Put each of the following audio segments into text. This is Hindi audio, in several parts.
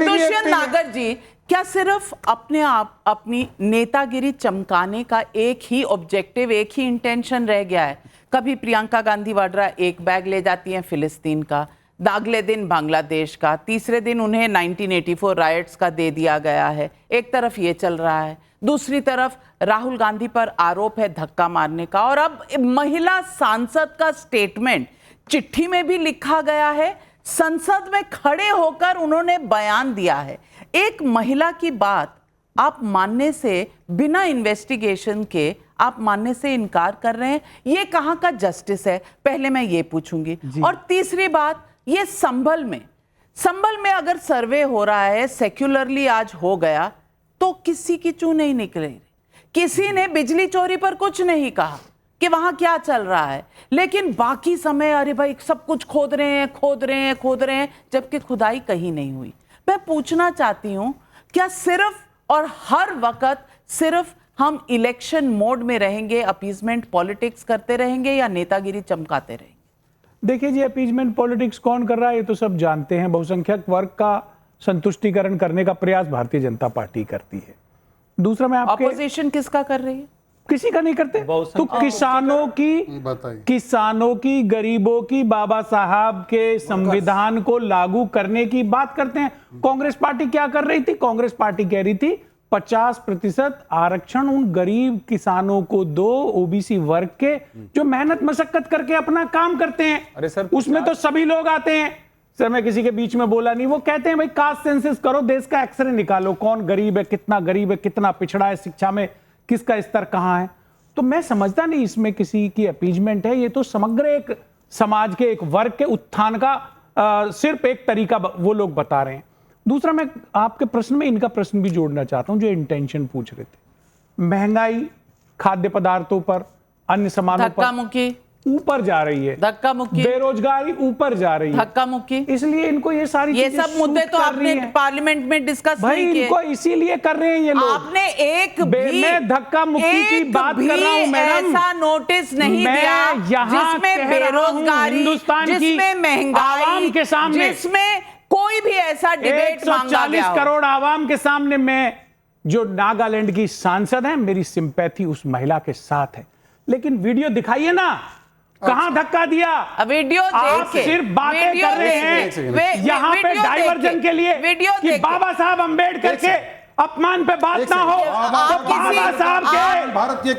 दुष्यंत नागर जी, क्या सिर्फ अपने आप अपनी नेतागिरी चमकाने का एक ही ऑब्जेक्टिव, एक ही इंटेंशन रह गया है? कभी प्रियंका गांधी वाड्रा एक बैग ले जाती हैं फिलिस्तीन का, अगले दिन बांग्लादेश का, तीसरे दिन उन्हें 1984 राइट्स का दे दिया गया है। एक तरफ ये चल रहा है, दूसरी तरफ राहुल गांधी पर आरोप है धक्का मारने का, और अब महिला सांसद का स्टेटमेंट चिट्ठी में भी लिखा गया है, संसद में खड़े होकर उन्होंने बयान दिया है। एक महिला की बात आप मानने से, बिना इन्वेस्टिगेशन के आप मानने से इनकार कर रहे हैं, ये कहां का जस्टिस है? पहले मैं ये पूछूंगी। और तीसरी बात, ये संभल में अगर सर्वे हो रहा है, सेक्युलरली आज हो गया, तो किसी की चूं नहीं निकले, किसी ने बिजली चोरी पर कुछ नहीं कहा कि वहां क्या चल रहा है, लेकिन बाकी समय अरे भाई सब कुछ खोद रहे हैं, जबकि खुदाई कहीं नहीं हुई। मैं पूछना चाहती हूं, क्या सिर्फ और हर वक्त सिर्फ हम इलेक्शन मोड में रहेंगे, अपीजमेंट पॉलिटिक्स करते रहेंगे, या नेतागिरी चमकाते रहेंगे? देखिए जी, अपीजमेंट पॉलिटिक्स कौन कर रहा है ये तो सब जानते हैं। बहुसंख्यक वर्ग का संतुष्टिकरण करने का प्रयास भारतीय जनता पार्टी करती है। दूसरा, मैं आपके ऑपोजिशन किसका कर रही है? किसी का नहीं करते। तो किसानों की, गरीबों की, बाबा साहब के संविधान को लागू करने की बात करते हैं। कांग्रेस पार्टी क्या कर रही थी? कांग्रेस पार्टी कह रही थी 50% आरक्षण उन गरीब किसानों को दो, ओबीसी वर्ग के, जो मेहनत मशक्कत करके अपना काम करते हैं। अरे सर, उसमें तो सभी लोग आते हैं। सर, मैं किसी के बीच में बोला नहीं। वो कहते हैं भाई कास्ट सेंसस करो, देश का एक्सरे निकालो, कौन गरीब है, कितना पिछड़ा है, शिक्षा में किसका स्तर कहां है। तो मैं समझता नहीं इसमें किसी की अपीजमेंट है। ये तो समग्र एक समाज के एक वर्ग के उत्थान का सिर्फ एक तरीका वो लोग बता रहे हैं। दूसरा, मैं आपके प्रश्न में इनका प्रश्न भी जोड़ना चाहता हूं, जो इंटेंशन पूछ रहे थे। महंगाई खाद्य पदार्थों पर, अन्य सामानों पर ऊपर जा रही है, धक्का मुक्की, बेरोजगारी ऊपर जा रही है, धक्का मुक्की। इसलिए इनको ये सारी ये सब मुद्दे तो आपने पार्लियामेंट में डिस्कस नहीं किए। इनको इसीलिए कर रहे हैं ये लोग। आपने एक भी मैं धक्का मुक्की की बात कर रहा हूं मैडम, ऐसा नोटिस नहीं दिया जिसमें बेरोजगारी, हिंदुस्तान की जिसमें महंगाई, आवाम के सामने, जिसमें कोई भी ऐसा डिबेट मांगा गया हो। 140 करोड़ आवाम के सामने मैं, जो नागालैंड की सांसद है, मेरी सिंपैथी उस महिला के साथ है। लेकिन वीडियो दिखाइए ना, कहां धक्का दिया? वीडियो आप सिर्फ बातें कर रहे हैं यहाँ पे डाइवर्जन के लिए कि बाबा साहब अंबेडकर के अपमान पे बात ना हो, तो बाबा साहब के भारतीय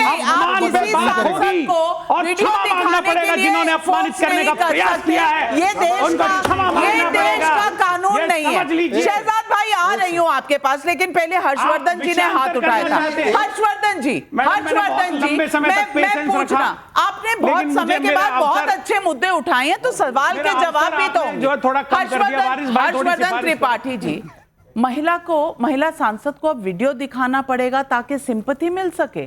अपमान पे बात होगी और क्षमा मांगना पड़ेगा जिन्होंने अपमानित करने का प्रयास किया है। ये देश का कानून नहीं है। शहजाद भाई, आ रही हूँ आपके पास, लेकिन पहले हर्षवर्धन जी ने हाथ उठाया था। हर्षवर्धन जी, मैं पूछना, आपने बहुत समय के बाद बहुत अच्छे मुद्दे उठाए हैं, तो सवाल के जवाब भी तो। हर्षवर्धन त्रिपाठी जी, महिला सांसद को अब वीडियो दिखाना पड़ेगा ताकि सिंपैथी मिल सके?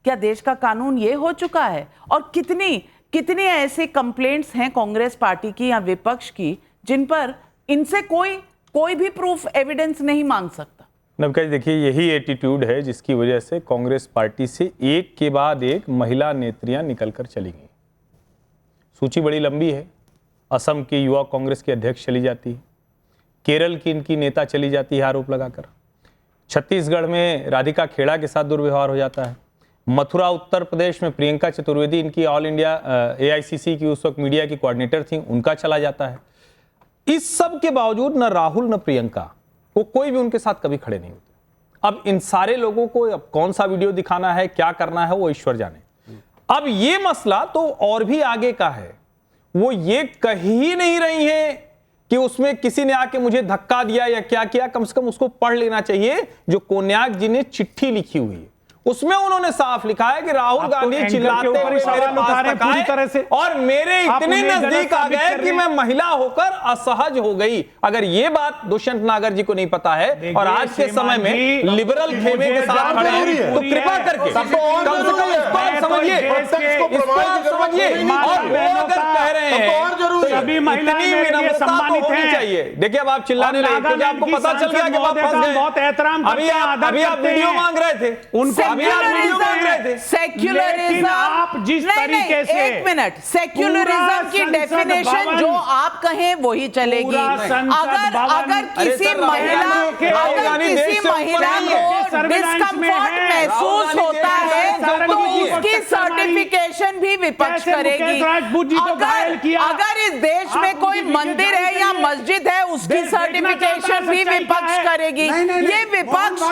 क्या देश का कानून ये हो चुका है? और कितनी ऐसी कंप्लेंट्स हैं कांग्रेस पार्टी की या विपक्ष की जिन पर इनसे कोई भी प्रूफ एविडेंस नहीं मांग सकता? नवका जी, देखिए, यही एटीट्यूड है जिसकी वजह से कांग्रेस पार्टी से एक के बाद एक महिला नेत्रियां निकलकर चली गई। सूची बड़ी लंबी है। असम की युवा कांग्रेस की अध्यक्ष चली जाती है, केरल की इनकी नेता चली जाती है आरोप लगाकर, छत्तीसगढ़ में राधिका खेड़ा के साथ दुर्व्यवहार हो जाता है, मथुरा उत्तर प्रदेश में प्रियंका चतुर्वेदी, इनकी ऑल इंडिया एआईसीसी की उस वक्त मीडिया की कोऑर्डिनेटर थी, उनका चला जाता है। इस सब के बावजूद न राहुल न प्रियंका को कोई भी उनके साथ कभी खड़े नहीं होते। अब इन सारे लोगों को अब कौन सा वीडियो दिखाना है, क्या करना है, वो ईश्वर जाने। अब ये मसला तो और भी आगे का है। वो ये कह ही नहीं रही है कि उसमें किसी ने आके मुझे धक्का दिया या क्या किया। कम से कम उसको पढ़ लेना चाहिए जो कोन्याक जी ने चिट्ठी लिखी हुई है, उसमें उन्होंने साफ लिखा है कि राहुल गांधी चिल्लाते हुए मेरे पास तक पूरी तरह से और मेरे इतने नजदीक आ गए कि मैं महिला होकर असहज हो गई। अगर ये बात दुष्यंत नागर जी को नहीं पता है और आज के समय में लिबरल खेमे के साथ खड़े हैं, तो कृपा करके कम से कम इसको समझिए, और वो अगर कह रहे हैं तो इतनी विनम्रता होनी चाहिए। देखिए, अब आप चिल्लाने लगे क्योंकि आपको पता चल गया कि आप फंस गए। अभी आप वीडियो मांग रहे थे, उनको अभी आप वीडियो देख रहे थे। लेकिन आप जिस तरीके से एक मिनट, सेक्युलरिज्म की डेफिनेशन जो आप कहें वही चलेगी। अगर किसी महिला को डिस्कम्फर्ट महसूस होता है तो उसकी सर्टिफिकेशन भी विपक्ष करेगी। अगर इस देश में कोई मंदिर है या मस्जिद है उसकी सर्टिफिकेशन भी विपक्ष करेगी। ये विपक्ष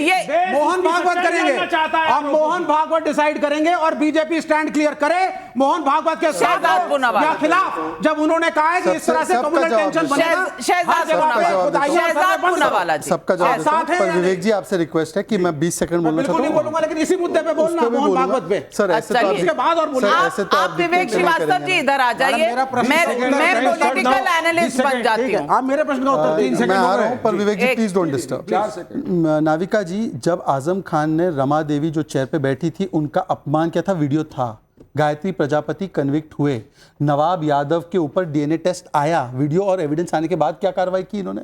ये मोहन भागवत करेंगे, अब मोहन भागवत डिसाइड करेंगे और बीजेपी स्टैंड क्लियर करे मोहन भागवत के साथ या खिलाफ। जब उन्होंने कहा है कि इस तरह से कम्युनल टेंशन बनेगा, शहजाद पूनावाला जी सबका जवाब है। पर विवेक जी आपसे रिक्वेस्ट है कि मैं 20 सेकंड बोलना चाहता हूं। बिल्कुल बोलूंगा, लेकिन इसी मुद्दे पे बोलना मोहन भागवत पे। सर ऐसे तो इसके बाद और बोलिए। आप विवेक श्रीवास्तव जी इधर आ जाइए, मैं पॉलिटिकल एनालिस्ट बन जाती हूँ। आप मेरे प्रश्न का उत्तर 3 सेकंड मैं आ रहा हो हूं, पर Vivek ji please don't disturb. 4 second. Navika ji, जब आजम खान ने रमा देवी जो चेयर पे बैठी थी उनका अपमान किया था, वीडियो था। गायत्री प्रजापति कन्विक्ट हुए, नवाब यादव के ऊपर डीएनए टेस्ट आया, वीडियो और एविडेंस आने के बाद क्या कार्रवाई की इन्होंने?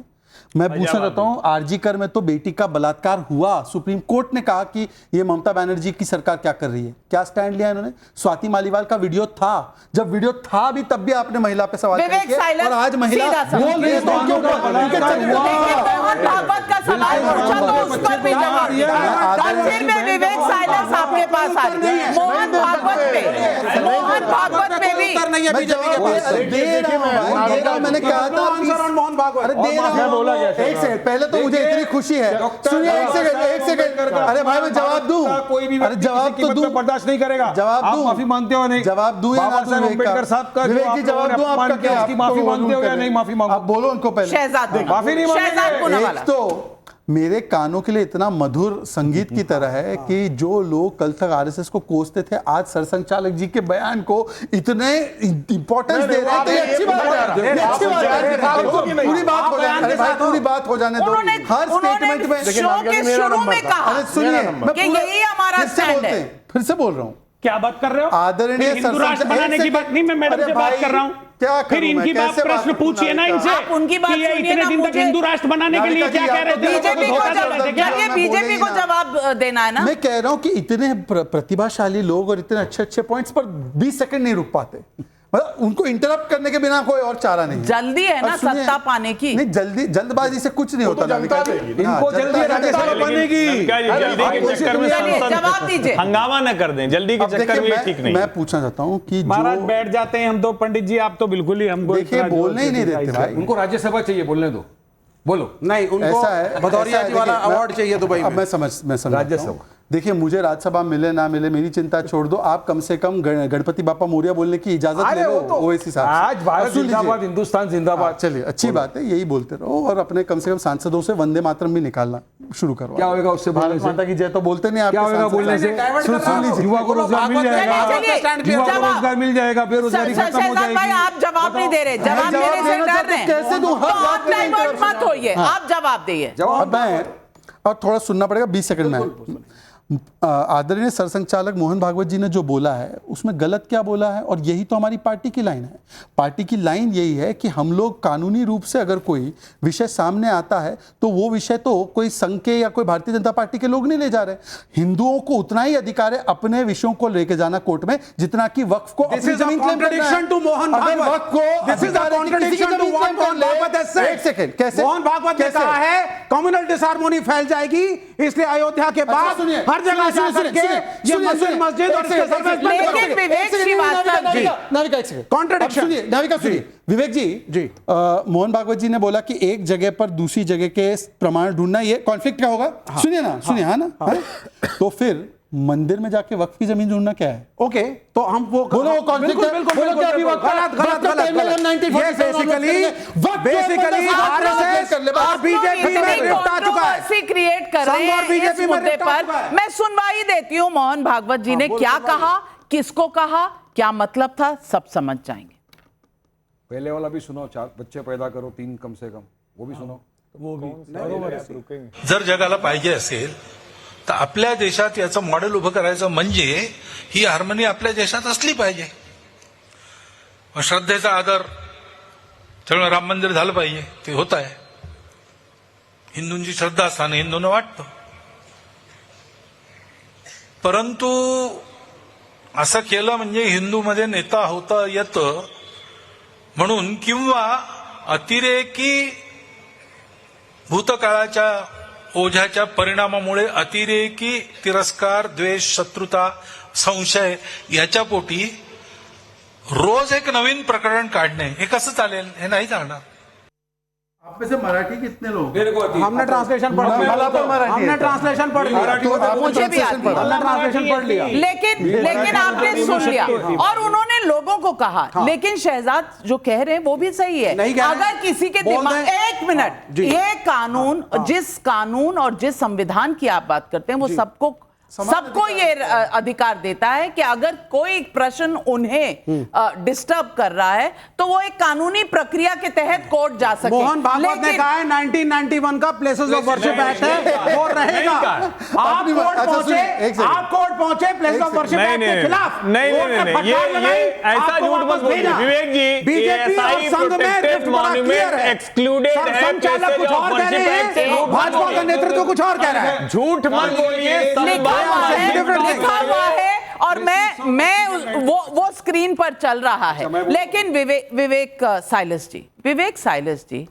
मैं पूछना चाहता हूं, आरजीकर में तो बेटी का बलात्कार हुआ, सुप्रीम कोर्ट ने कहा कि ये ममता बनर्जी की सरकार क्या कर रही है, क्या स्टैंड लिया इन्होंने? स्वाति मालीवाल का वीडियो था, जब वीडियो था भी तब भी आपने महिला पे सवाल किया और आज महिला बोल रही है तो उनके ऊपर मोहन भागवत का सवाल पूछा तो उस पर भी जवाब दिया। फिर मैं विवेक साइलेंस आपके पास आ रही हूं। मोहन भागवत पे भी मैंने कहा था मोहन भागवत एक सेकंड, पहले तो मुझे इतनी खुशी है, सुनिए एक सेकंड, अरे भाई मैं जवाब दूं, कोई भी अरे जवाब तो दूं, बर्दाश्त नहीं करेगा। जवाब दूं, माफी मांगते हो नहीं? जवाब दूं या ना दूं? अम्बेडकर साहब का विवेक जी जवाब दूं आपका क्या? उसकी माफी मांगते हो या नहीं माफी मांगो? आप बोलो उनको पहले। माफी नहीं मांगेंगे। एक तो मेरे कानों के लिए इतना मधुर संगीत की तरह है कि जो लोग कल तक आरएसएस को कोसते थे आज सरसंघचालक जी के बयान को इतने इंपॉर्टेंस दे रहे हैं, तो ये अच्छी बात है। ये अच्छी बात है। पूरी बात हो जाने दो, पूरी बात हो जाने दो। हर स्टेटमेंट में शो के शुरू में कहा, अरे सुनिए, कि यही हमारा स्टैंड है। फिर से बोल रहा हूँ, क्या बात कर रहे हो? आदरणीय हिंदू राष्ट्र बनाने की बात नहीं, मैं मैडम से बात कर रहा हूँ। क्या फिर इनकी बात प्रश्न पूछिए ना इनसे। आप उनकी बात ये सुनिए इतने ना, दिन तक हिंदू राष्ट्र बनाने के लिए क्या कह रहे थे? बीजेपी को जवाब देना है ना। मैं कह रहा हूं कि इतने प्रतिभाशाली लोग और इतने अच्छे अच्छे पॉइंट्स पर 20 सेकंड नहीं रुक पाते, मतलब उनको इंटरप्ट करने के बिना कोई और चारा नहीं। जल्दी है ना सत्ता पाने की। नहीं, जल्दबाजी से कुछ नहीं होता। इनको जल्दी राज्यसभा बनेगी। जल्दी के चक्कर में जवाब दीजिए, हंगामा न कर दें, जल्दी के चक्कर में ठीक नहीं। मैं पूछना चाहता हूं कि महाराज बैठ जाते हैं हम तो, पंडित जी आप तो बिल्कुल ही हमको देखिए बोलने ही नहीं देते भाई। उनको राज्यसभा चाहिए, बोलने दो, बोलो। नहीं, उनको ऐसा है, भदौरिया जी वाला अवार्ड चाहिए दुबई में। मैं समझ राज्यसभा। देखिए मुझे राज्यसभा मिले ना मिले मेरी चिंता छोड़ दो, आप कम से कम गणपति बापा मौर्य बोलने की इजाजत ले लो ओवैसी साहब। आज भारत जिंदाबाद, हिंदुस्तान जिंदाबाद। चलिए अच्छी बात है, यही बोलते रहो और अपने कम से कम सांसदों से वंदे मातरम भी निकालना शुरू करो। क्या होगा उससे? भारत माता की जय तो बोलते नहीं, क्या होगा बोलने से? युवा को रोजगार मिल जाएगा, युवा को रोजगार मिल जाएगा, बेरोजगारी खत्म हो जाएगी। आप जवाब नहीं दे रहे, जवाब देने से डर रहे हैं। कैसे दूं? आप डाइवर्ट मत होइए, आप जवाब दिए। और थोड़ा सुनना पड़ेगा 20 सेकंड में। आदरणीय सरसंघचालक मोहन भागवत जी ने जो बोला है उसमें गलत क्या बोला है, और यही तो हमारी पार्टी की लाइन है। पार्टी की लाइन यही है कि हम लोग कानूनी रूप से अगर कोई विषय सामने आता है तो वो विषय तो कोई संघ के या कोई भारतीय जनता पार्टी के लोग नहीं ले जा रहे। हिंदुओं को उतना ही अधिकार है अपने विषयों को लेके जाना कोर्ट में जितना कि वक्फ को अपनी जमीन क्लेम करना है। एक सेकंड, कैसे मोहन भागवत ने कहा है कम्युनल डिसहार्मोनी फैल जाएगी, इसलिए अयोध्या के बाद हर जगह से करके ये मस्जिद और इसके सर्विस बंद करो। लेकिन विवेक श्रीवास्तव जी, नाविका एक सेकंड, कॉन्ट्रडिक्शन। नाविका सुनिए, विवेक जी मोहन भागवत जी ने बोला कि एक जगह पर दूसरी जगह के प्रमाण ढूंढना ये कॉन्फ्लिक्ट क्या होगा? सुनिए ना, सुनिए, हाँ ना, तो फिर मंदिर में जाके वक्फ की जमीन ढूंढना क्या है? ओके, तो हम वो बोलो वो कॉन्फ्लिक्ट है, बोलो क्या भी वक्त बेसिकली आरएसएस और बीजेपी में निपटा चुका है, क्रिएट कर रहे हैं इस मुद्दे पर। मैं सुनवाई देती हूँ। मोहन भागवत जी ने क्या कहा, किसको कहा, क्या मतलब था, सब समझ जाएंगे। पहले वाला भी सुनो, 4 बच्चे पैदा करो, 3 कम से कम, वो भी सुनो। वो भी जर जगाला पाहिजे असेल तर आपल्या देशात याचं मॉडेल उभं करायचं म्हणजे ही हार्मनी आपल्या देशात असली पाहिजे. श्रद्धेचा आदर, त्यामुळे राम मंदिर झालं पाहिजे, ते होत आहे. हिंदूंची श्रद्धा असताना हिंदूंना वाटतं परंतु असं केलं म्हणजे हिंदूमध्ये नेता होता येतं म्हणून, किंवा अतिरेकी भूतकाळाच्या ओझ्याच्या परिणामामुळे अतिरेकी तिरस्कार, द्वेष, शत्रुता, संशय याच्या पोटी रोज एक नवीन प्रकरण काढणे हे कसं चालेल? हे नाही चालणार. आप में से मराठी कितने लोग? हमने ट्रांसलेशन पढ़ लिया, हमने ट्रांसलेशन पढ़ लिया, मुझे भी आती है। हमने ट्रांसलेशन पढ़ लिया। लेकिन आपने सुन लिया और उन्होंने लोगों को कहा। लेकिन शहजाद जो कह रहे हैं वो भी सही है। नहीं कह रहे। अगर किसी के दिमाग, एक मिनट, ये कानून, जिस कानून और जिस संविधान की आप बात करते हैं वो सबको ये अधिकार देता है कि अगर कोई प्रश्न उन्हें डिस्टर्ब कर रहा है तो वो एक कानूनी प्रक्रिया के तहत कोर्ट जा सके। मोहन भागवत ने कहा है 1991 का प्लेसेस ऑफ वर्शिप एक्ट है, वो रहेगा। आप कोर्ट पहुंचे प्लेसेस ऑफ वर्शिप एक्ट के खिलाफ, नहीं, ये ऐसा झूठ मत बोलिए विवेक जी। बीजेपी और संघ में रिफ्ट बड़ा क्लियर है, एक्सक्लूडेड है, संचालक कुछ और कह रहे हैं, भाजपा का नेतृत्व कुछ और कह रहा है। झूठ मत बोलिए, लिखा हुआ है और मैं वो स्क्रीन पर चल रहा है। लेकिन विवेक साइलस जी,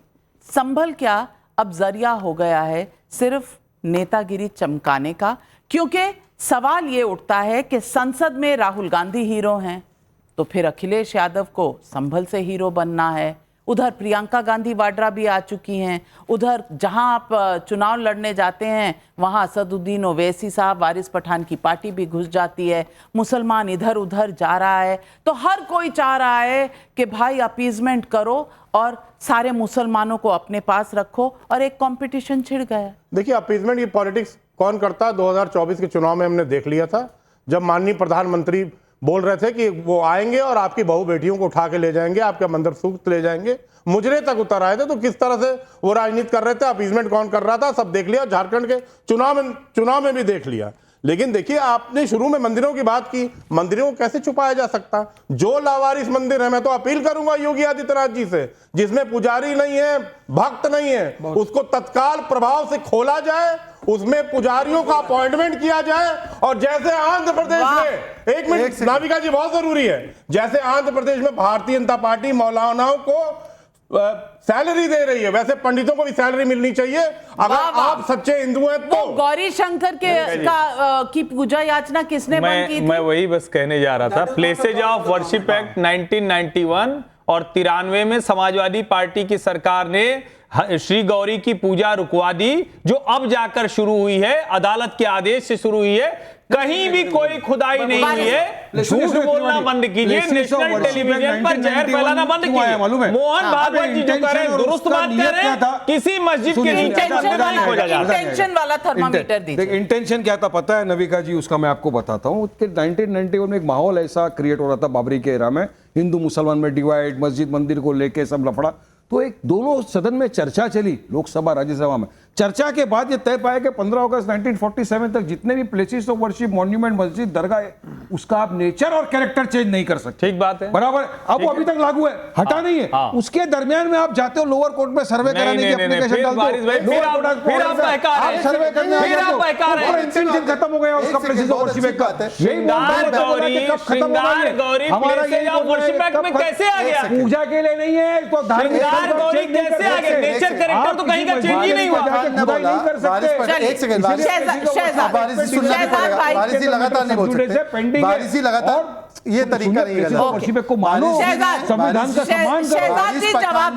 संभल क्या अब जरिया हो गया है सिर्फ नेतागिरी चमकाने का? क्योंकि सवाल ये उठता है कि संसद में राहुल गांधी हीरो हैं तो फिर अखिलेश यादव को संभल से हीरो बनना है। उधर प्रियंका गांधी वाड्रा भी आ चुकी हैं। उधर जहां आप चुनाव लड़ने जाते हैं वहां असदुद्दीन ओवैसी साहब, वारिस पठान की पार्टी भी घुस जाती है। मुसलमान इधर उधर जा रहा है तो हर कोई चाह रहा है कि भाई अपीजमेंट करो और सारे मुसलमानों को अपने पास रखो और एक कंपटीशन छिड़ गया। देखिए, अपीजमेंट की पॉलिटिक्स कौन करता है 2024 के चुनाव में हमने देख लिया था, जब माननीय प्रधानमंत्री बोल रहे थे कि वो आएंगे और आपकी बहू बेटियों को उठा के ले जाएंगे, आपका मंदिर सूक्त ले जाएंगे, मुजरे तक उतर आए थे। तो किस तरह से वो राजनीति कर रहे थे, अपीजमेंट कौन कर रहा था, सब देख लिया। झारखंड के चुनाव में भी देख लिया। लेकिन देखिए, आपने शुरू में मंदिरों की बात की, मंदिरों को कैसे छुपाया जा सकता? जो लावारिस मंदिर है, मैं तो अपील करूंगा योगी आदित्यनाथ जी से, जिसमें पुजारी नहीं है, भक्त नहीं है, उसको तत्काल प्रभाव से खोला जाए, उसमें पुजारियों का अपॉइंटमेंट किया जाए। और जैसे आंध्र प्रदेश में, एक मिनट नाविका जी, बहुत जरूरी है, जैसे आंध्र प्रदेश में भारतीय जनता पार्टी मौलानाओं को सैलरी दे रही है, वैसे पंडितों को भी सैलरी मिलनी चाहिए। अगर आप सच्चे हिंदू हैं तो गौरी शंकर की पूजा याचना किसने बंद की थी? मैं वही बस कहने जा रहा था। प्लेसेज ऑफ वर्शिप एक्ट 1991 और 93 में समाजवादी पार्टी की सरकार ने श्री गौरी की पूजा रुकवा दी, जो अब जाकर शुरू हुई है, अदालत के आदेश से शुरू हुई है। कहीं भी कोई खुदाई नहीं हुई है। झूठ बोलना बंद कीजिए, नेशनल टेलीविजन पर जहर फैलाना बंद कीजिए। मोहन भागवत जी जो कह रहे हैं दुरुस्त बात कर रहे हैं, किसी मस्जिद के इंटेंशन वाला थर्मामीटर दीजिए। इंटेंशन क्या था पता है नविका जी? उसका मैं आपको बताता हूँ। 1991 में एक माहौल ऐसा क्रिएट हो रहा था बाबरी के एरा में, हिंदू मुसलमान में डिवाइड, मस्जिद मंदिर को लेके सब लफड़ा। तो एक दोनों सदन में चर्चा चली, लोकसभा राज्यसभा में। चर्चा के बाद ये तय पाया कि 15 अगस्त 1947 तक जितने भी प्लेसेस ऑफ वर्शिप, मॉन्यूमेंट, मस्जिद, दरगाह है, उसका आप नेचर और कैरेक्टर चेंज नहीं कर सकते। ठीक बात है, बराबर। अब वो अभी तक लागू है, हटा नहीं है। उसके दरमियान में आप जाते हो लोअर कोर्ट में सर्वे कराने की एप्लीकेशन डालते हो, सर्वे करने इंटेंशन खत्म हो गया उसका, प्लेसेस ऑफ वर्शिप का। कैसे आ गया? पूजा के लिए नहीं है तो कैसे आ गया? नेचर कैरेक्टर तो कहीं का चेंज ही नहीं हुआ। एक सेकंड, लगातार नहीं बोल सकते, वारिसी लगातार ये तरीका नहीं है। संविधान का सम्मान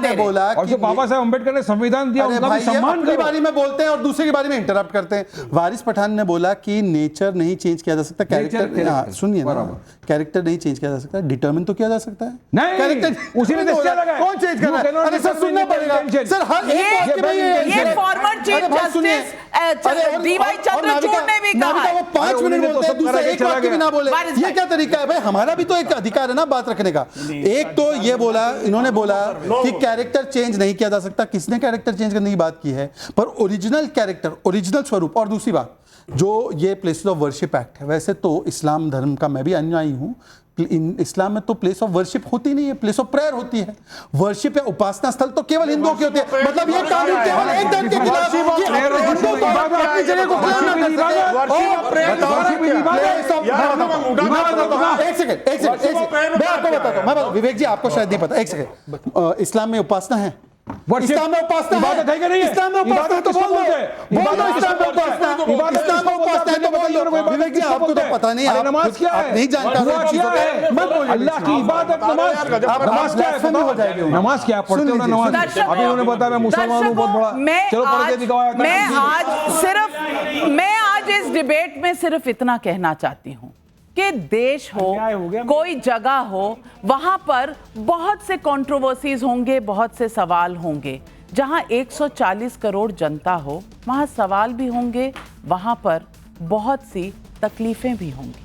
करो। बोला और जो बाबा साहब अम्बेडकर ने संविधान दिया उनका भी सम्मान करो। बारी में बोलते हैं और दूसरे की बारी में इंटरप्ट करते हैं। वारिस पठान ने बोला कि नेचर नहीं चेंज किया जा सकता, कैरेक्टर, सुनिए ना, कैरेक्टर नहीं चेंज किया जा सकता, डिटरमिन तो किया जा सकता है। नहीं, कैरेक्टर उसी ने कौन चेंज कर रहा है? अरे सर सुनना पड़ेगा सर, हर ये former chief justice D Y Chandrachud ने भी कहा, वो 5 मिनट बोलते हैं, दूसरा एक वाक्य भी ना बोले। ये क्या तरीका है भाई? हमारा भी तो एक अधिकार है ना बात रखने का। एक तो ये बोला, इन्होंने बोला कि कैरेक्टर चेंज नहीं किया जा सकता। किसने कैरेक्टर चेंज करने की बात की है? पर ओरिजिनल कैरेक्टर, ओरिजिनल स्वरूप। और दूसरी बात, जो ये प्लेसेस ऑफ वर्शिप एक्ट है, वैसे तो इस्लाम धर्म का मैं भी अनुयायी हूं, इस्लाम में तो प्लेस ऑफ वर्शिप होती नहीं है, प्लेस ऑफ प्रेयर होती है। वर्शिप या उपासना स्थल तो केवल हिंदुओं की होती है। मतलब ये कानून केवल एक धर्म के खिलाफ, अपनी जगह को मैं आपको बताता हूँ, विवेक जी आपको शायद नहीं पता, एक सेकंड, इस्लाम में उपासना है, इस्लाम में उपासना इबादत है कि नहीं है? इस्लाम में उपासना है तो बोल दो, इस्लाम में उपासना, इस्लाम में उपासना है तो बोल दो। विवेक जी आपको तो पता नहीं, आप नमाज क्या है? नहीं जानते, अल्लाह की इबादत नमाज क्या है? हो जाएगी। नमाज क्या पढ़ते हो ना नमाज? दर्शकों, अभी उन्होंने बताया मैं मुसलमान हूं बहुत बड़ा, चलो पढ़ के दिखाओ। मैं आज इस डिबेट में सिर्फ इतना कहना चाहती हूं कि देश हो, कोई जगह हो, वहां पर बहुत से कंट्रोवर्सीज होंगे, बहुत से सवाल होंगे। जहां 140 करोड़ जनता हो, वहां सवाल भी होंगे, वहां पर बहुत सी तकलीफें भी होंगी।